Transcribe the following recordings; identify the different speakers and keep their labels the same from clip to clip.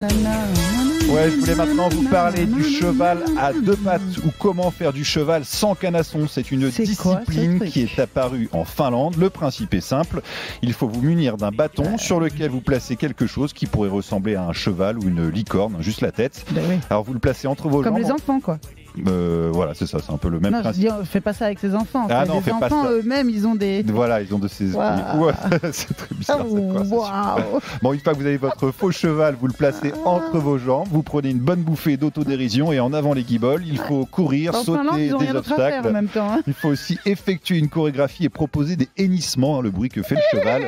Speaker 1: Ouais, je voulais maintenant vous parler du cheval à deux pattes ou comment faire du cheval sans canasson. C'est une discipline qui est apparue en Finlande. Le principe est simple. Il faut vous munir d'un bâton sur lequel vous placez quelque chose qui pourrait ressembler à un cheval ou une licorne, juste la tête.
Speaker 2: Ben oui.
Speaker 1: Alors vous le placez entre vos jambes.
Speaker 2: Comme les enfants, quoi.
Speaker 1: Voilà, c'est ça, c'est un peu le même
Speaker 2: non,
Speaker 1: principe.
Speaker 2: Je dis, fais pas ça avec ses enfants.
Speaker 1: Ah non,
Speaker 2: les enfants eux-mêmes, ils ont des.
Speaker 1: Voilà, ils ont de ces.
Speaker 2: Wow.
Speaker 1: Ouais, c'est très bizarre cette conversation.
Speaker 2: Wow.
Speaker 1: Bon, une fois que vous avez votre faux cheval, vous le placez entre vos jambes, vous prenez une bonne bouffée d'autodérision et en avant les guibolles, il faut courir, sauter
Speaker 2: ils ont
Speaker 1: des
Speaker 2: rien d'autre à faire
Speaker 1: obstacles.
Speaker 2: en même temps, hein.
Speaker 1: Il faut aussi effectuer une chorégraphie et proposer des hennissements, le bruit que fait le cheval.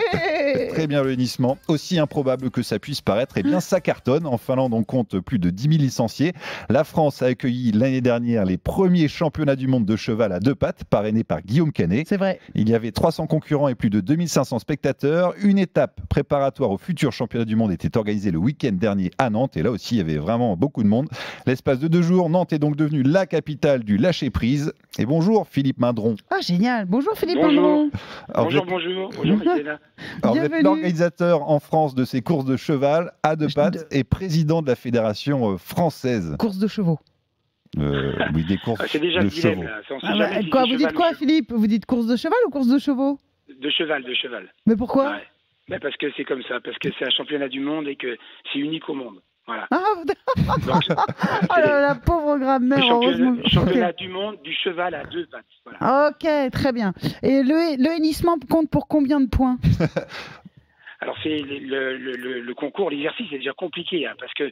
Speaker 1: Très bien le hennissement. Aussi improbable que ça puisse paraître, eh bien ça cartonne. En Finlande, on compte plus de 10 000 licenciés. La France a accueilli l'année dernière les premiers championnats du monde de cheval à deux pattes, parrainés par Guillaume Canet.
Speaker 2: C'est vrai.
Speaker 1: Il y avait 300 concurrents et plus de 2500 spectateurs. Une étape préparatoire au futur championnat du monde était organisée le week-end dernier à Nantes. Et là aussi, il y avait vraiment beaucoup de monde. L'espace de 2 jours, Nantes est donc devenue la capitale du lâcher-prise. Et bonjour Philippe Mindron.
Speaker 2: Ah, génial. Bonjour Philippe
Speaker 3: Bonjour.
Speaker 2: Mindron.
Speaker 3: Bonjour, bonjour Michaela.
Speaker 1: Alors, vous êtes l'organisateur en France de ces courses de cheval à deux pattes et président de la fédération française.
Speaker 2: Course de chevaux.
Speaker 1: Oui, des courses
Speaker 3: c'est déjà
Speaker 1: de
Speaker 3: dilemme,
Speaker 1: chevaux.
Speaker 3: là.
Speaker 2: Quoi, vous dites quoi, Philippe? Vous dites course de cheval ou course de chevaux?
Speaker 3: De cheval, de cheval.
Speaker 2: Mais pourquoi?
Speaker 3: Ouais. Mais parce que c'est comme ça, parce que c'est un championnat du monde et que c'est unique au monde. Voilà.
Speaker 2: Ah,
Speaker 3: Donc,
Speaker 2: oh la pauvre grand-mère, heureusement.
Speaker 3: Championnat du monde du cheval à deux pattes. Voilà.
Speaker 2: Ok, très bien. Et le hennissement compte pour combien de points?
Speaker 3: Alors, c'est le concours, l'exercice est déjà compliqué, hein, parce que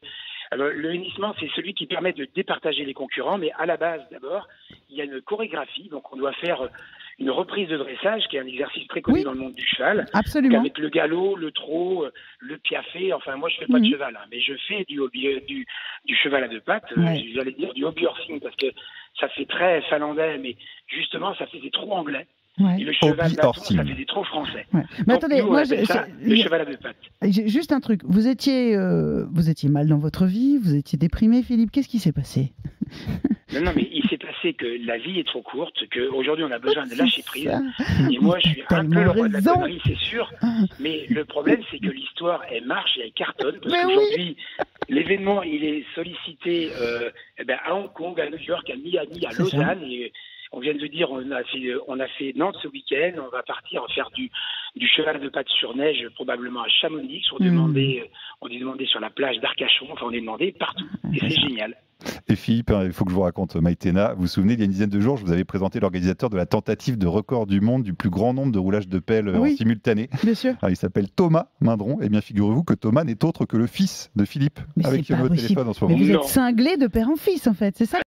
Speaker 3: le hennissement, c'est celui qui permet de départager les concurrents, mais à la base, d'abord, il y a une chorégraphie, donc on doit faire une reprise de dressage, qui est un exercice très connu dans le monde du cheval.
Speaker 2: Absolument.
Speaker 3: Avec le galop, le trot, le piafé, enfin moi je fais pas de cheval, hein, mais je fais du cheval à deux pattes, j'allais dire du hobbyhorsing, parce que ça fait très finlandais, mais justement ça fait des trous anglais.
Speaker 2: Ouais.
Speaker 3: Et le cheval bâton, ça fait des trous français.
Speaker 2: Ouais. Mais
Speaker 3: donc,
Speaker 2: attendez,
Speaker 3: nous,
Speaker 2: moi,
Speaker 3: le cheval à deux pattes.
Speaker 2: Juste un truc, vous étiez mal dans votre vie, vous étiez déprimé, Philippe, qu'est-ce qui s'est passé?
Speaker 3: Non, mais il s'est passé que la vie est trop courte, qu'aujourd'hui on a besoin de lâcher prise. Et moi je suis un peu le roi de la connerie, c'est sûr. Mais le problème c'est que l'histoire elle marche et elle cartonne. Parce qu'aujourd'hui, l'événement il est sollicité à Hong Kong, à New York, à Miami, à Lausanne. Et on vient de dire, on a fait Nantes ce week-end, on va partir faire du cheval de pattes sur neige, probablement à Chamonix. On est demandé sur la plage d'Arcachon, enfin on est demandé partout. Et c'est génial.
Speaker 1: Et Philippe, il faut que je vous raconte, Maïtena, vous vous souvenez, il y a une dizaine de jours, je vous avais présenté l'organisateur de la tentative de record du monde du plus grand nombre de roulages de pelle en simultané.
Speaker 2: Bien sûr.
Speaker 1: Alors, il s'appelle Thomas Mindron. Eh bien, figurez-vous que Thomas n'est autre que le fils de Philippe, avec qui on est au téléphone en ce moment.
Speaker 2: Mais vous êtes cinglé de père en fils, en fait, c'est ça?